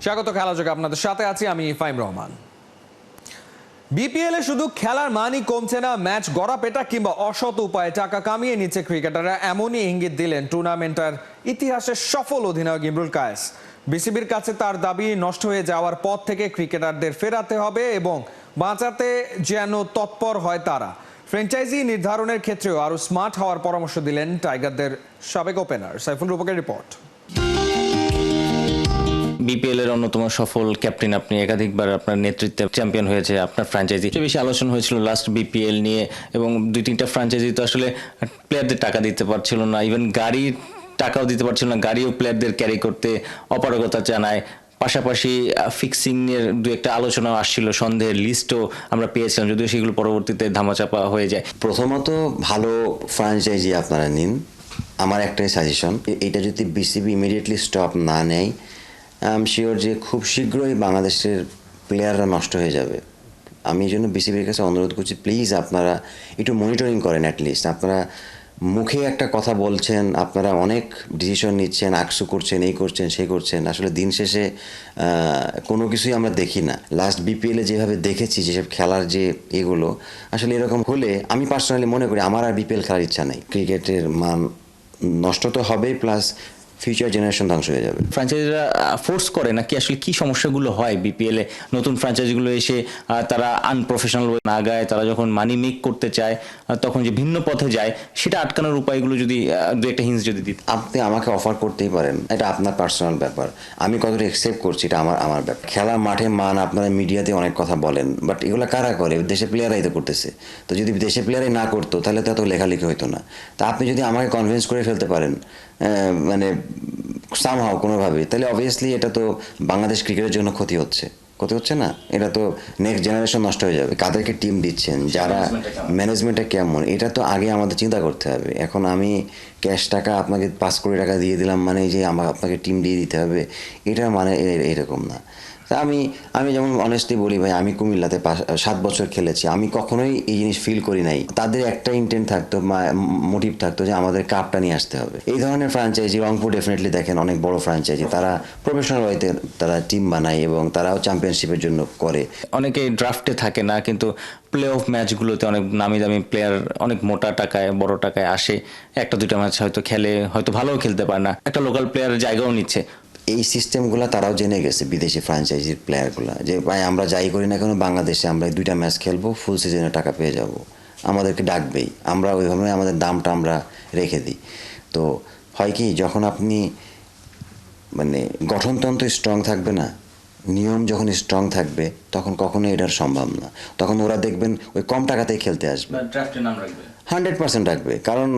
স্বাগত খেলা যোগে আপনাদের সাথে আছি আমি ফাইম রহমান। বিপিএল এ শুধু খেলার মানই কমছে না, ম্যাচ গড়াপেটা কিংবা অসৎ উপায়ে টাকা কামিয়ে নিচ্ছে ক্রিকেটাররা, এমনই ইঙ্গিত দিলেন টুর্নামেন্টের ইতিহাসের সফল অধিনায়ক ইমরুল কায়েস। বিসিবির কাছে তার দাবি নষ্ট হয়ে যাওয়ার পথ থেকে ক্রিকেটারদের ফেরাতে হবে এবং বাঁচাতে যেন তৎপর হয় তারা। ফ্র্যাঞ্চাইজি নির্ধারণের ক্ষেত্রেও আরো স্মার্ট হওয়ার পরামর্শ দিলেন টাইগারদের সাবেক ওপেনার সাইফুল রূপকের রিপোর্ট। বিপিএল এর অন্যতম সফল ক্যাপ্টেন, আপনি একাধিকবার আপনার নেতৃত্বে চ্যাম্পিয়ন হয়েছে আপনার ফ্র্যাঞ্চাইজি। বেশি আলোচনা হয়েছিল লাস্ট বিপিএল নিয়ে এবং 2-3টা ফ্র্যাঞ্চাইজি তো আসলে প্লেয়ারদের টাকা দিতে পারছিল না, ইভেন গাড়ির টাকাও দিতে পারছিল না, গাড়িও প্লেয়ারদের ক্যারি করতে অপারগতা জানায়। পাশাপাশি ফিক্সিং এর দু একটা আলোচনা আসছিল, সন্দেহের লিস্টও আমরা পেয়েছিলাম, যদিও সেগুলো পরবর্তীতে ধামাচাপা হয়ে যায়। প্রথমত ভালো ফ্র্যাঞ্চাইজি আপনারা নিন, আমার একটাই সাজেশন, এটা যদি বিসিবি ইমিডিয়েটলি স্টপ না নেয় আই এম শিওর যে খুব শীঘ্রই বাংলাদেশের প্লেয়াররা নষ্ট হয়ে যাবে। আমি এই জন্য বিসিবির কাছে অনুরোধ করছি, প্লিজ আপনারা একটু মনিটরিং করেন। অ্যাটলিস্ট আপনারা মুখে একটা কথা বলছেন, আপনারা অনেক ডিসিশন নিচ্ছেন, আকসু করছেন, এই করছেন সেই করছেন, আসলে দিন শেষে কোনো কিছুই আমরা দেখি না। লাস্ট বিপিএলে যেভাবে দেখেছি যেসব খেলার যে এগুলো, আসলে এরকম হলে আমি পার্সোনালি মনে করি আমার আর বিপিএল খেলার ইচ্ছা নেই। ক্রিকেটের মান নষ্ট তো হবেই, প্লাস ফিউচার জেনারেশন ধ্বংস হয়ে যাবে। ফ্র্যাঞ্চাইজিরা ফোর্স করে নাকি আসলে কি সমস্যাগুলো হয় বিপিএল এ? নতুন ফ্র্যাঞ্চাইজিগুলো এসে তারা আনপ্রফেশনাল না গায়, তারা যখন মানি মেক করতে চায় তখন যে ভিন্ন পথে যায়, সেটা আটকানোর উপায়গুলো যদি দু একটা হিন্স যদি দিতে। আপনি আমাকে অফার করতেই পারেন, এটা আপনার পার্সোনাল ব্যাপার, আমি কতটা অ্যাকসেপ্ট করছি এটা আমার ব্যাপার। খেলার মাঠে মান আপনারা মিডিয়াতে অনেক কথা বলেন, বাট এগুলো কারা করে? দেশের প্লেয়ারাই তো করতেছে। তো যদি দেশের প্লেয়ারাই না করতো তাহলে তো এত লেখালেখি হতো না। তা আপনি যদি আমাকে কনভিন্স করে ফেলতে পারেন মানে সামহাও কোনোভাবে, তাহলে অবভিয়াসলি এটা তো বাংলাদেশ ক্রিকেটের জন্য ক্ষতি হচ্ছে না? এটা তো নেক্সট জেনারেশন নষ্ট হয়ে যাবে। কাদেরকে টিম দিচ্ছেন, যারা ম্যানেজমেন্টটা কেমন, এটা তো আগে আমাদের চিন্তা করতে হবে। এখন আমি ক্যাশ টাকা আপনাকে 5 কোটি টাকা দিয়ে দিলাম মানে যে আপনাকে টিম দিয়ে দিতে হবে, এটা মানে এরকম না। তা আমি যেমন অনেস্টলি বলি ভাই, আমি কুমিল্লাতে 7 বছর খেলেছি, আমি কখনোই এই জিনিস ফিল করি নাই। তাদের একটা ইন্টেন্ট থাকতো, মোটিভ থাকতো যে আমাদের কাপটা নিয়ে আসতে হবে। এই ধরনের ফ্র্যাঞ্চাইজি রংপুর ডেফিনেটলি দেখেন, অনেক বড় ফ্র্যাঞ্চাইজি, তারা প্রফেশনাল ওয়েতে তারা টিম বানায় এবং তারাও চ্যাম্পিয়নশিপের জন্য করে। অনেকে ড্রাফটে থাকে না, কিন্তু প্লে অফ ম্যাচগুলোতে অনেক নামি দামি প্লেয়ার অনেক মোটা টাকায় বড় টাকায় আসে, 1-2টা ম্যাচ হয়তো খেলে, হয়তো ভালোও খেলতে পারে না, একটা লোকাল প্লেয়ারের জায়গাও নিচ্ছে। এই সিস্টেমগুলো তারাও জেনে গেছে, বিদেশি ফ্র্যাঞ্চাইজির প্লেয়ারগুলো, যে ভাই আমরা যাই করি না কেন বাংলাদেশে আমরা 2টা ম্যাচ খেলবো, ফুল সিজনে টাকা পেয়ে যাব, আমাদেরকে ডাকবেই, আমরা ওইভাবে আমাদের দামটা আমরা রেখে দিই। তো হয় কি, যখন আপনি মানে গঠনতন্ত্র স্ট্রং থাকবে না, নিয়ম যখন স্ট্রং থাকবে, তখন কখনোই এটার সম্ভব না। তখন ওরা দেখবেন ওই কম টাকাতেই খেলতে আসবে, 100% রাখবে। কারণ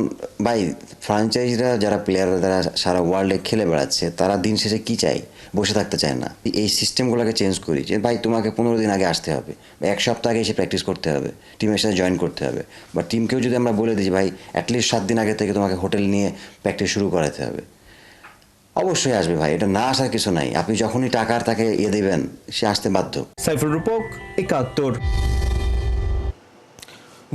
ভাই ফ্র্যাঞ্চাইজিরা যারা প্লেয়াররা যারা সারা ওয়ার্ল্ডে খেলে বেড়াচ্ছে, তারা দিন শেষে কী চায়? বসে থাকতে চায় না। এই সিস্টেমগুলোকে চেঞ্জ করি যে ভাই তোমাকে 15 দিন আগে আসতে হবে, বা 1 সপ্তাহ আগে এসে প্র্যাকটিস করতে হবে, টিমের সাথে জয়েন করতে হবে। বা টিমকেও যদি আমরা বলে দিই ভাই অ্যাটলিস্ট 7 দিন আগে থেকে তোমাকে হোটেল নিয়ে প্র্যাকটিস শুরু করাতে হবে, অবশ্যই আসবে ভাই। এটা না আসার কিছু নাই, আপনি যখনই টাকার তাকে দেবেন সে আসতে বাধ্য। সাইফুল রূপক, 71।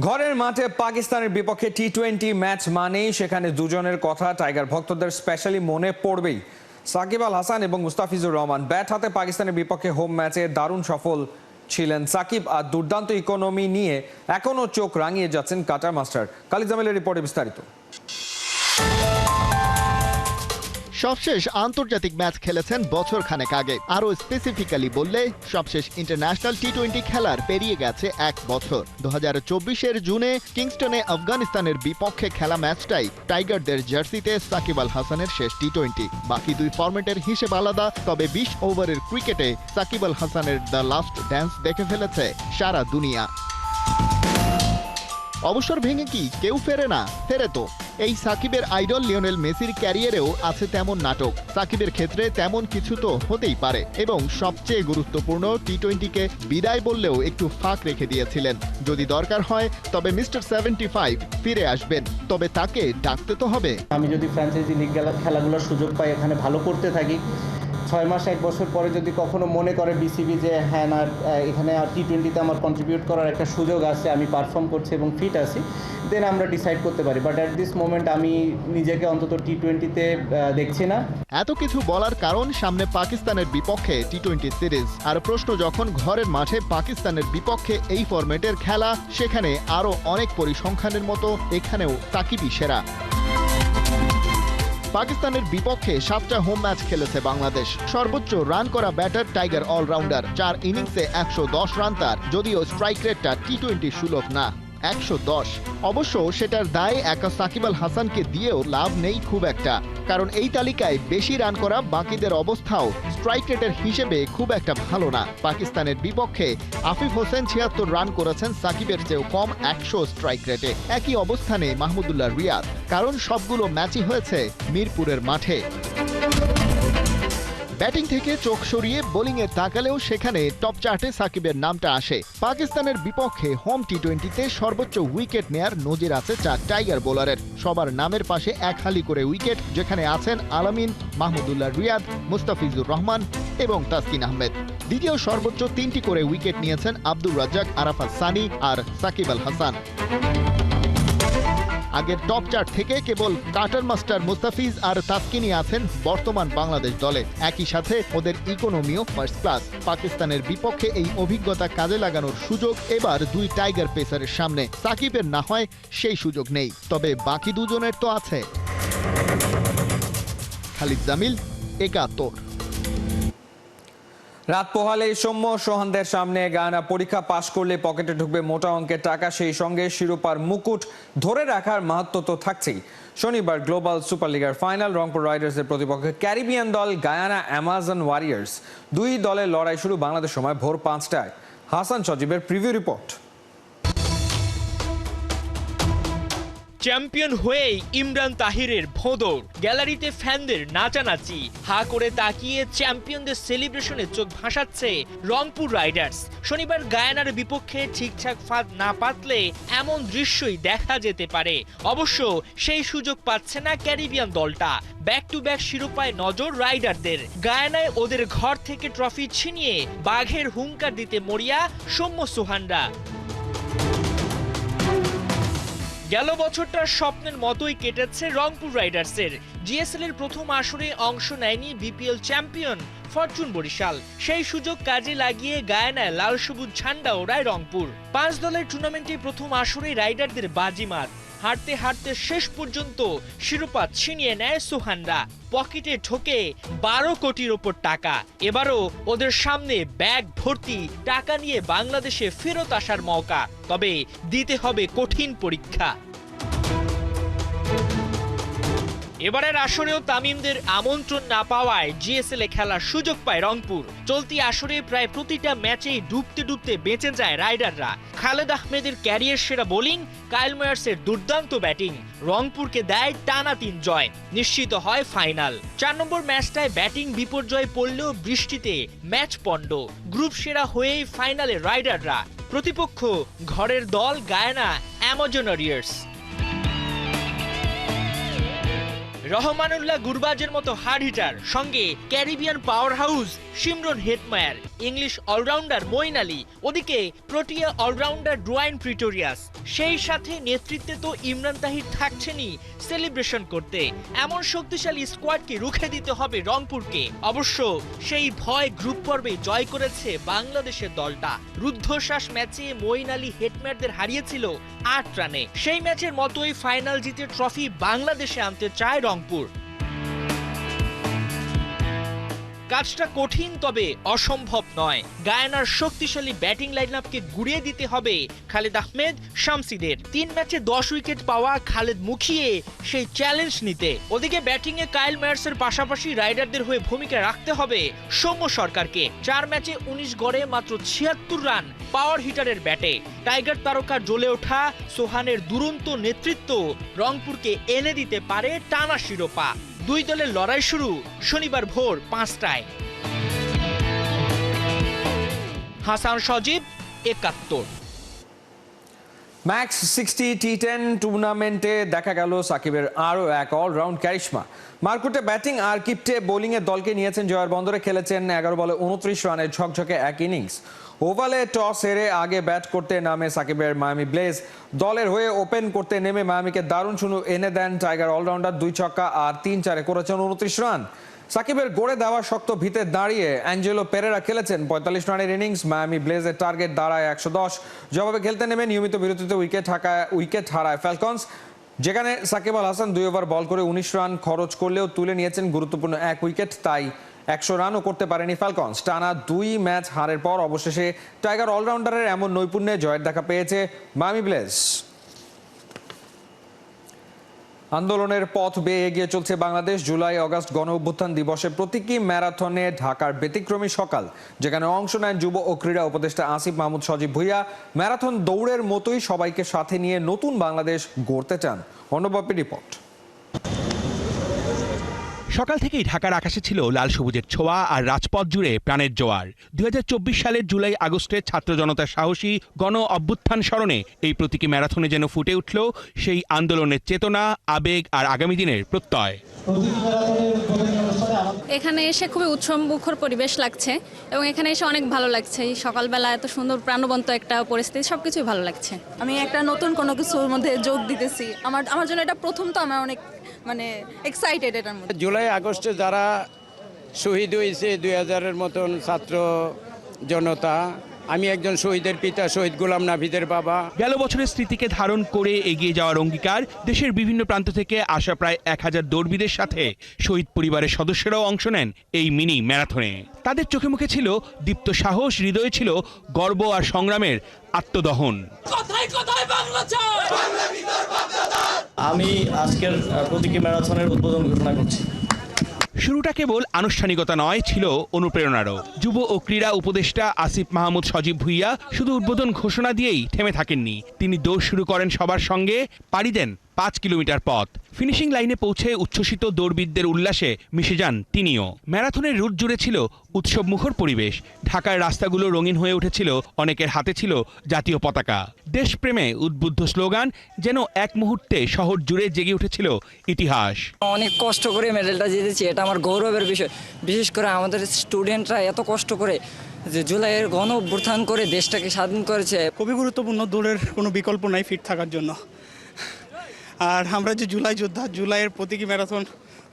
ঘরের মাঠে পাকিস্তানের বিপক্ষে টি-20 ম্যাচ মানেই সেখানে দুজনের কথা টাইগার ভক্তদের স্পেশালি মনে পড়বেই। সাকিব আল হাসান এবং মুস্তাফিজুর রহমান ব্যাট হাতে পাকিস্তানের বিপক্ষে হোম ম্যাচে দারুণ সফল ছিলেন সাকিব, আর দুর্দান্ত ইকোনমি নিয়ে এখনও চোখ রাঙিয়ে যাচ্ছেন কাটার মাস্টার। খালিদ জামিলের রিপোর্টে বিস্তারিত। সবশেষ আন্তর্জাতিক ম্যাচ খেলেছেন বছর খানেক আগে, আরও স্পেসিফিক্যালি বললে সবশেষ ইন্টারন্যাশনাল টি-20 খেলার পেরিয়ে গেছে 1 বছর। 2024-এর জুনে কিংস্টনে আফগানিস্তানের বিপক্ষে খেলা ম্যাচটাই টাইগারদের জার্সিতে সাকিব আল হাসানের শেষ টি-20। বাকি 2 ফরম্যাটের হিসেব আলাদা, তবে 20 ওভারের ক্রিকেটে সাকিব আল হাসানের দ্য লাস্ট ড্যান্স দেখে ফেলেছে সারা দুনিয়া। অবসর ভেঙে কি কেউ ফেরে না? ফেরে তো। এই সাকিবের আইডল লিওনেল মেসির ক্যারিয়ারেও আছে তেমন নাটক। সাকিবের ক্ষেত্রে তেমন কিছু তো হতেই পারে, এবং সবচেয়ে গুরুত্বপূর্ণ টি-20কে বিদায় বললেও একটু ফাঁক রেখে দিয়েছিলেন। যদি দরকার হয় তবে মিস্টার 75 ফিরে আসবেন, তবে তাকে ডাকতে তো হবে। আমি যদি ফ্র্যাঞ্চাইজি লিগ খেলাগুলোর সুযোগ পাই, এখানে ভালো করতে থাকি, 6 মাস 1 বছর পরে যদি কখনো মনে করে বিসিবি যে হ্যাঁ না এখানে টি20তে আমার কন্ট্রিবিউট করার একটা সুযোগ আছে, আমি পারফর্ম করছি এবং ফিট আছি, দেন আমরা ডিসাইড করতে পারি। বাট অ্যাট দিস মোমেন্ট আমি নিজেকে অন্তত টি20তে দেখছি না। এত কিছু বলার কারণ সামনে পাকিস্তানের বিপক্ষে টি20 সিরিজ, আর প্রশ্ন যখন ঘরের মাঠে পাকিস্তানের বিপক্ষে এই ফরম্যাটের খেলা, সেখানে আরো অনেক পরিসংখ্যানের মতো এখানেও সাকিবই সেরা। পাকিস্তানের বিপক্ষে 7টা হোম ম্যাচ খেলেছে বাংলাদেশ। সর্বোচ্চ রান করা ব্যাটার টাইগার অলরাউন্ডার, 4 ইনিংসে 110 রান তার, যদিও স্ট্রাইক রেটটা টি20 সুলভ না, 110। অবশ্য সেটার দায় একা সাকিব আল হাসানকে দিয়েও লাভ নেই খুব একটা, কারণ এই তালিকায় বেশি রান করা বাকিদের অবস্থাও স্ট্রাইক রেটের হিসেবে খুব একটা ভালো না। পাকিস্তানের বিপক্ষে আফিফ হোসেন 76 রান করেছেন, সাকিবের চেয়েও কম 100 স্ট্রাইক রেটে। একই অবস্থানে মাহমুদুল্লাহ রিয়াদ, কারণ সবগুলো ম্যাচই হয়েছে মিরপুরের মাঠে। ব্যাটিং থেকে চোখ সরিয়ে বোলিংয়ে তাকালেও সেখানে টপ চার্টে সাকিবের নামটা আসে। পাকিস্তানের বিপক্ষে হোম টি20তে সর্বোচ্চ উইকেট নেয়ার নজির আছে 4 টাইগার বোলারের। সবার নামের পাশে এক হালি করে উইকেট, যেখানে আছেন আলামিন, মাহমুদুল্লাহ রিয়াদ, মুস্তাফিজুর রহমান এবং তাসকিন আহমেদ। দ্বিতীয় সর্বোচ্চ 3টি করে উইকেট নিয়েছেন আব্দুর রাজ্জাক, আরাফাত সানি আর সাকিব আল হাসান। আগের টপ চার্ট থেকে কেবল কাটার মাস্টার মুস্তাফিজ আর তাসকিনই আছেন বর্তমান বাংলাদেশ দলে। একই সাথে ওদের ইকোনমিও ফার্স্ট ক্লাস। পাকিস্তানের বিপক্ষে এই অভিজ্ঞতা কাজে লাগানোর সুযোগ এবার 2 টাইগার পেসারের সামনে। সাকিবের না হয় সেই সুযোগ নেই, তবে বাকি দুজনের তো আছে। খালিদ জামিল, 71। রাত পোহালেই সৌম্য সোহানদের সামনে গায়ানা পরীক্ষা পাশ করলে পকেটে ঢুকবে মোটা অঙ্কের টাকা, সেই সঙ্গে শিরোপার মুকুট ধরে রাখার মাহাত্ম্য তো থাকছেই। শনিবার গ্লোবাল সুপার লিগার ফাইনাল, রংপুর রাইডার্সের প্রতিপক্ষে ক্যারিবিয়ান দল গায়ানা অ্যামাজন ওয়ারিয়ার্স। 2 দলের লড়াই শুরু বাংলাদেশ সময় ভোর 5টায়। হাসান সজীবের প্রিভিউ রিপোর্ট। চ্যাম্পিয়ন হয়েই ইমরান তাহিরের ভোঁদড়, গ্যালারিতে ফ্যানদের নাচানাচি, হা করে তাকিয়ে চ্যাম্পিয়নদের সেলিব্রেশনে চোখ ভাসাচ্ছে রংপুর রাইডার্স। শনিবার গায়ানার বিপক্ষে ঠিকঠাক ফাঁদ না পাতলে এমন দৃশ্যই দেখা যেতে পারে। অবশ্য সেই সুযোগ পাচ্ছে না ক্যারিবিয়ান দলটা। ব্যাক টু ব্যাক শিরোপায় নজর রাইডারদের। গায়ানায় ওদের ঘর থেকে ট্রফি ছিনিয়ে বাঘের হুঙ্কার দিতে মরিয়া সৌম্য সোহানরা। গেল বছরটার স্বপ্নের মতোই কেটেছে রংপুর রাইডার্সের। জিএসএল এর প্রথম আসরে অংশ নেয়নি বিপিএল চ্যাম্পিয়ন ফরচুন বরিশাল। সেই সুযোগ কাজে লাগিয়ে গায়ানায় লাল সবুজ ঝান্ডা ওড়ায় রংপুর। 5 দলের টুর্নামেন্টে প্রথম আসরে রাইডারদের বাজিমাত। হারতে হারতে শেষ পর্যন্ত শিরোপা ছিনিয়ে নেয় সোহানরা। পকেটে ঢোকে 12 কোটির ওপর টাকা। এবারও ওদের সামনে ব্যাগ ভর্তি টাকা নিয়ে বাংলাদেশে ফেরত আসার মৌকা, তবে দিতে হবে কঠিন পরীক্ষা। এবারের আসরেও তামিমদের আমন্ত্রণ না পাওয়ায় জিএসএল এ খেলার সুযোগ পায় রংপুর। চলতি আসরে প্রায় প্রতিটা ম্যাচেই ডুবতে ডুবতে বেঁচে যায় রাইডাররা। খালেদ আহমেদের ক্যারিয়ার সেরা বোলিং, কাইল ময়ার্সের দুর্দান্ত ব্যাটিং রংপুরকে দেয় টানা 3 জয়। নিশ্চিত হয় ফাইনাল। 4 নম্বর ম্যাচটায় ব্যাটিং বিপর্যয় পড়লেও বৃষ্টিতে ম্যাচ পণ্ড। গ্রুপ সেরা হয়েই ফাইনালে রাইডাররা। প্রতিপক্ষ ঘরের দল গায়ানা অ্যামাজন ওয়ারিয়ার্স। রহমানুল্লাহ গুরবাজের মতো হার্ড হিটার, সঙ্গে Caribbean power house Shimron Hetmyer, English all rounder Moeen Ali, ওদিকে প্রোটিয়া অলরাউন্ডার ডোয়াইন প্রিটোরিয়াস। সেই সাথে নেতৃত্বে তো ইমরান তাহির থাকছেনই সেলিব্রেশন করতে। এমন শক্তিশালী স্কোয়াডকে রুখে দিতে হবে রংপুরকে। অবশ্য সেই ভয় গ্রুপ পর্বে জয় করেছে বাংলাদেশের দলটা। রুদ্ধশ্বাস ম্যাচে মঈন আলী হেটমায়ারদের হারিয়েছিল 8 রানে। সেই ম্যাচের মতোই ফাইনাল জিতে ট্রফি বাংলাদেশে আনতে চায় রংপুর। কাজটা কঠিন, তবে অসম্ভব নয়। গায়ানার শক্তিশালী ব্যাটিং লাইনআপকে গুড়িয়ে দিতে হবে খালেদ আহমেদ, শামসিদের। 3 ম্যাচে 10 উইকেট পাওয়া খালেদ মুখিয়ে সেই চ্যালেঞ্জ নিতে। ওদিকে ব্যাটিংয়ে কাইল ময়ার্সের পাশাপাশি রাইডারদের হয়ে ভূমিকা রাখতে হবে সৌম্য সরকারকে। 4 ম্যাচে 19 গড়ে মাত্র 76 রান পাওয়ার হিটারের ব্যাটে। টাইগার তারকা জ্বলে ওঠা সোহানের দুরন্ত নেতৃত্ব রংপুরকে এনে দিতে পারে টানা শিরোপা। 2 দলের লড়াই শুরু শনিবার ভোর 5টায়। হাসান সজীব, 71। ম্যাক্স 60 টি10 টুর্নামেন্টে দেখা গেল সাকিবের আরও এক অলরাউন্ড ক্যারিশমা। মারকুটে ব্যাটিং আর কিপ্টে বোলিংয়ের দলকে নিয়েছেন জয়ের বন্দরে, খেলেছেন 11 বলে 29 রানের ঝকঝকে এক ইনিংস। ওভালে টস হেরে আগে ব্যাট করতে নামে সাকিবের মায়ামি ব্লেজ। দলের হয়ে ওপেন করতে নেমে মায়ামিকে দারুণ শুরু এনে দেন টাইগার অলরাউন্ডার। 2 ছক্কা আর 3 করেছেন 29 রান। সাকিবের গড়ে দেওয়া শক্ত ভিতে দাঁড়িয়ে অ্যাঞ্জেলো পেরেরা খেলেছেন 45 রানের ইনিংস। মায়ামি ব্লেজের টার্গেট দাঁড়ায় 110। জবাবে খেলতে নেমে নিয়মিত বিরতিতে উইকেট হারায় ফ্যালকনস, যেখানে সাকিব আল হাসান 2 ওভার বল করে 19 রান খরচ করলেও তুলে নিয়েছেন গুরুত্বপূর্ণ 1 উইকেট। তাই 100 রানও করতে পারেনি ফ্যালকনস। টানা 2 ম্যাচ হারের পর অবশেষে টাইগার অলরাউন্ডারের এমন নৈপুণ্যে জয়ের দেখা পেয়েছে মায়ামি ব্লেজ। আন্দোলনের পথ বেয়ে এগিয়ে চলছে বাংলাদেশ। জুলাই আগস্ট গণ অভ্যুত্থান দিবসে প্রতীকী ম্যারাথনে ঢাকার ব্যতিক্রমী সকাল, যেখানে অংশ নেন যুব ও ক্রীড়া উপদেষ্টা আসিফ মাহমুদ সজীব ভুঁইয়া। ম্যারাথন দৌড়ের মতোই সবাইকে সাথে নিয়ে নতুন বাংলাদেশ গড়তে চান। অর্ণবাপী রিপোর্ট। সকাল থেকেই ঢাকার আকাশে ছিল লাল সবুজের ছোঁয়া আর রাজপথ জুড়ে প্রাণের জোয়ার। 2024 সালের জুলাই আগস্টে ছাত্র জনতার সাহসী গণ অভ্যুত্থান স্মরণে এই প্রতীকী ম্যারাথনে যেন ফুটে উঠল সেই আন্দোলনের চেতনা, আবেগ আর আগামী দিনের প্রত্যয়। এখানে এসে খুবই উৎসবমুখর পরিবেশ লাগছে এবং এখানে এসে অনেক ভালো লাগছে। এই সকালবেলা এত সুন্দর প্রাণবন্ত একটা পরিস্থিতি, সবকিছুই ভালো লাগছে। আমি একটা নতুন কোনো কিছুর মধ্যে যোগ দিতেছি। আমার জন্য এটা প্রথম, তো আমার অনেক এক্সাইটেড এটার মধ্যে। জুলাই আগস্টে যারা শহীদ হয়েছে 2000-এর মতন ছাত্র জনতা, আমি একজন শহীদের পিতা, শহীদ গোলাম নাভিদের বাবা। গেল বছরের স্মৃতিকে ধারণ করে এগিয়ে যাওয়ার অঙ্গীকার দেশের বিভিন্ন প্রান্ত থেকে আসা প্রায় 1000 দৌড়বিদের সাথে শহীদ পরিবারের সদস্যরাও অংশ নেন এই মিনি ম্যারাথনে। তাদের চোখে মুখে ছিল দীপ্ত সাহস, হৃদয়ে ছিল গর্ব আর সংগ্রামের আত্মদহন। আমি আজকের প্রতীকী ম্যারাথনের উদ্বোধন ঘোষণা করছি। শুরুটা কেবল আনুষ্ঠানিকতা নয়, ছিল অনুপ্রেরণারও। যুব ও ক্রীড়া উপদেষ্টা আসিফ মাহমুদ সজীব ভুঁইয়া শুধু উদ্বোধন ঘোষণা দিয়েই থেমে থাকেননি। তিনি দৌড় শুরু করেন সবার সঙ্গে, পাড়ি দেন 5 কিলোমিটার পথ। ফিনিশিং লাইনে পৌঁছে উচ্ছ্বসিত দৌড়বিদদের উল্লাসে মিশে যান তিনিও। ম্যারাথনের রুট জুড়ে ছিল উৎসবমুখর পরিবেশ। ঢাকার রাস্তাগুলো রঙিন হয়ে উঠেছিল, অনেকের হাতে ছিল জাতীয় পতাকা। দেশপ্রেমে উদ্বুদ্ধ স্লোগান, যেন এক মুহূর্তে শহর জুড়ে জেগে উঠেছিল ইতিহাস। অনেক কষ্ট করে মেডেলটা জিতেছি, এটা আমার গৌরবের বিষয়। বিশেষ করে আমাদের স্টুডেন্টরা এত কষ্ট করে যে জুলাইয়ের গণ অভ্যুত্থান করে দেশটাকে স্বাধীন করেছে। খুবই গুরুত্বপূর্ণ, দৌড়ের কোনো বিকল্প নাই ফিট থাকার জন্য। আর আমরা যে জুলাই যোদ্ধা, জুলাইয়ের প্রতীকী ম্যারাথন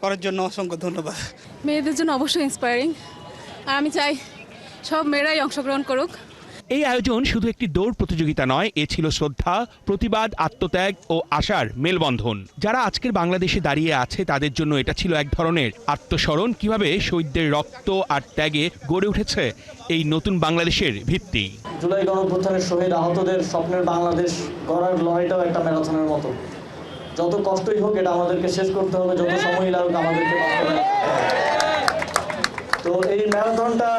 করার জন্য অসংখ্য ধন্যবাদ। মেয়েদের জন্য অবশ্যই ইন্সপায়ারিং, আর আমি চাই সব মেয়েরাই অংশগ্রহণ করুক। এই আয়োজন শুধু একটি দৌড় প্রতিযোগিতা নয়, এ ছিল শ্রদ্ধা, প্রতিবাদ, আত্মত্যাগ ও আশার মেলবন্ধন। যারা আজকের বাংলাদেশে দাঁড়িয়ে আছে তাদের জন্য এটা ছিল এক ধরনের আত্মস্মরণ, কিভাবে শহীদদের রক্ত আর ত্যাগে গড়ে উঠেছে এই নতুন বাংলাদেশের ভিত্তি। জুলাই গণঅভ্যুত্থানের শহীদ আহতদের স্বপ্নের বাংলাদেশ গড়ার লড়াইটাও একটা ম্যারাথনের মতো। যত কষ্টই হোক, এটা আমাদেরকে শেষ করতে হবে, যত সময় লাগুক আমাদেরকে। তো এই ম্যারাথনটা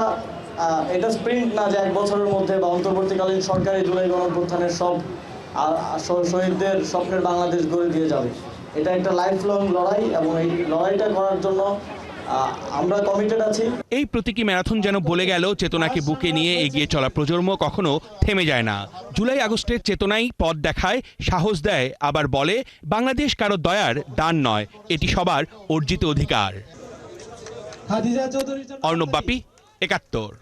এটা স্প্রিন্ট না যে 1 বছরের মধ্যে বা অন্তর্বর্তীকালীন সরকারি জুলাই গণঅভ্যুত্থানের সব শহীদদের স্বপ্নের বাংলাদেশ গড়ে দিয়ে যাবে। এটা একটা লাইফ লং লড়াই এবং এই লড়াইটা করার জন্য আমরা কমিটেড আছি। এই প্রতীকী ম্যারাথন যেন বলে গেল, চেতনাকে বুকে নিয়ে এগিয়ে চলা প্রজন্ম কখনো থেমে যায় না। জুলাই আগস্টের চেতনাই পথ দেখায়, সাহস দেয়, আবার বলে বাংলাদেশ কারো দয়ার দান নয়, এটি সবার অর্জিত অধিকার। অর্ণব বাপি, 71।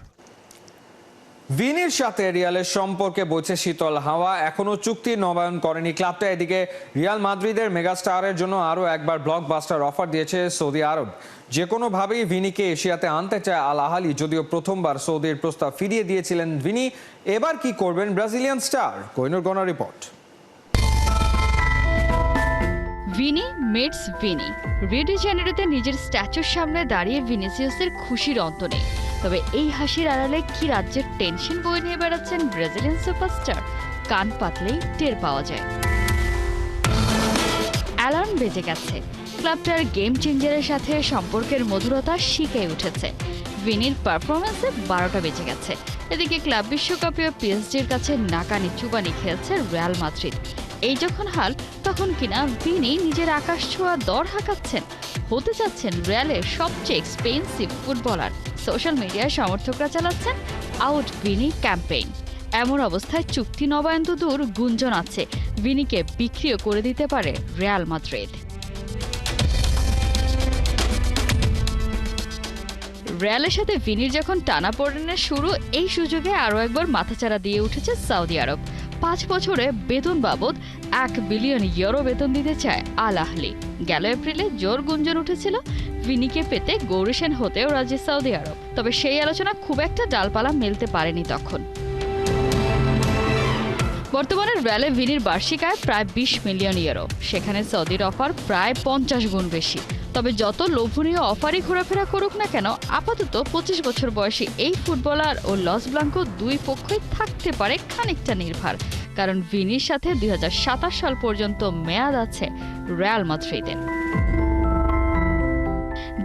ভিনির সাথে রিয়ালের সম্পর্কে বইছে শীতল হাওয়া। এখনো চুক্তি নবায়ন করেনি ক্লাবটা। এদিকে রিয়াল মাদ্রিদের মেগাস্টারের জন্য আরও একবার ব্লকবাস্টার অফার দিয়েছে সৌদি আরব। যে কোনোভাবেই ভিনিকে এশিয়াতে আনতে চায় আল আহালি। যদিও প্রথমবার সৌদির প্রস্তাব ফিরিয়ে দিয়েছিলেন ভিনি, এবার কি করবেন ব্রাজিলিয়ান স্টার? কোহিনুর গনা report. Vini meets Vini. Rio de জেনেরোতে নিজের স্ট্যাচুর সামনে দাঁড়িয়ে ভিনিসিয়াসের খুশির অন্ত নেই। তবে এই হাসির আড়ালে কি রাজ্যের টেনশন বয়ে নিয়ে বেড়াচ্ছেন ব্রাজিলিয়ান সুপারস্টার, কান পাতলেই টের পাওয়া যায়। অ্যালার্ম বেজে গেছে, ক্লাবটার গেম চেঞ্জারের সাথে সম্পর্কের মধুরতা শিখে উঠেছে। ভিনির পারফরমেন্সে 12টা বেজে গেছে। এদিকে ক্লাব বিশ্বকাপীয় পিএসজির কাছে নাকানি চুবানি খেলছে রিয়াল মাদ্রিদ। এই যখন হাল, তখন কিনা ভিনি নিজের আকাশ ছোঁয়া দর হাঁকাচ্ছেন, হতে যাচ্ছেন রিয়ালের সবচেয়ে এক্সপেন্সিভ ফুটবলার। সোশ্যাল মিডিয়ায় সমর্থকরা চালাচ্ছেন আউট ভিনি ক্যাম্পেইন। এমন অবস্থায় চুক্তি নবায়ন তো দূর, গুঞ্জন আছে ভিনিকে বিক্রিও করে দিতে পারে রিয়াল মাদ্রিদ। রিয়ালের সাথে ভিনির যখন টানাপোড়েনের শুরু, এই সুযোগে আরও একবার মাথাচাড়া দিয়ে উঠেছে সৌদি আরব। 5 বছরে বেতন বাবদ 1 বিলিয়ন ইউরো বেতন দিতে চায় আল আহলি। গেল এপ্রিলে জোর গুঞ্জন উঠেছিল ভিনিকে পেতে গৌরীসেন হতেও রাজি সৌদি আরব, তবে সেই আলোচনা খুব একটা ডালপালা মেলতে পারেনি তখন। বর্তমানে রিয়ালে ভিনির বার্ষিক আয় প্রায় 20 মিলিয়ন ইউরো, সেখানে সৌদির অফার প্রায় 50 গুণ বেশি। তবে যত লোভনীয় অফারই ঘোরাফেরা করুক না কেন, আপাতত 25 বছর বয়সী এই ফুটবলার ও লস ব্লাঙ্কো দুই পক্ষই থাকতে পারে খানিকটা নির্ভর, কারণ ভিনির সাথে 2027 সাল পর্যন্ত মেয়াদ আছে রিয়াল মাদ্রিদের।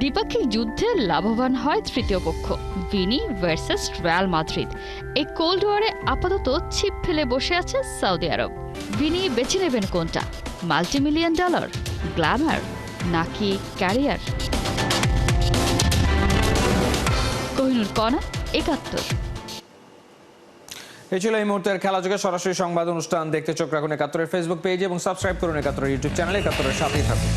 দ্বিপাক্ষিক যুদ্ধে লাভবান হয় তৃতীয় পক্ষ, ভিনি ভার্সেস রিয়াল মাদ্রিদ। এই কোল্ড ওয়ারে আপাতত ছিপ ফেলে বসে আছে সৌদি আরব। ভিনি বেছে নেবেন কোনটা, মাল্টিমিলিয়ন ডলার, গ্ল্যামার নাকি ক্যারিয়ার? কোহিনুর কণা, 71। এই ছিল এই মুহূর্তের খেলাযোগে সরাসরি সংবাদ অনুষ্ঠান। দেখতে চোখ রাখুন 71-এর ফেসবুক পেজ এবং সাবস্ক্রাইব করুন 71-এর ইউটিউব চ্যানেলে। 71-এর সাথেই থাকুন।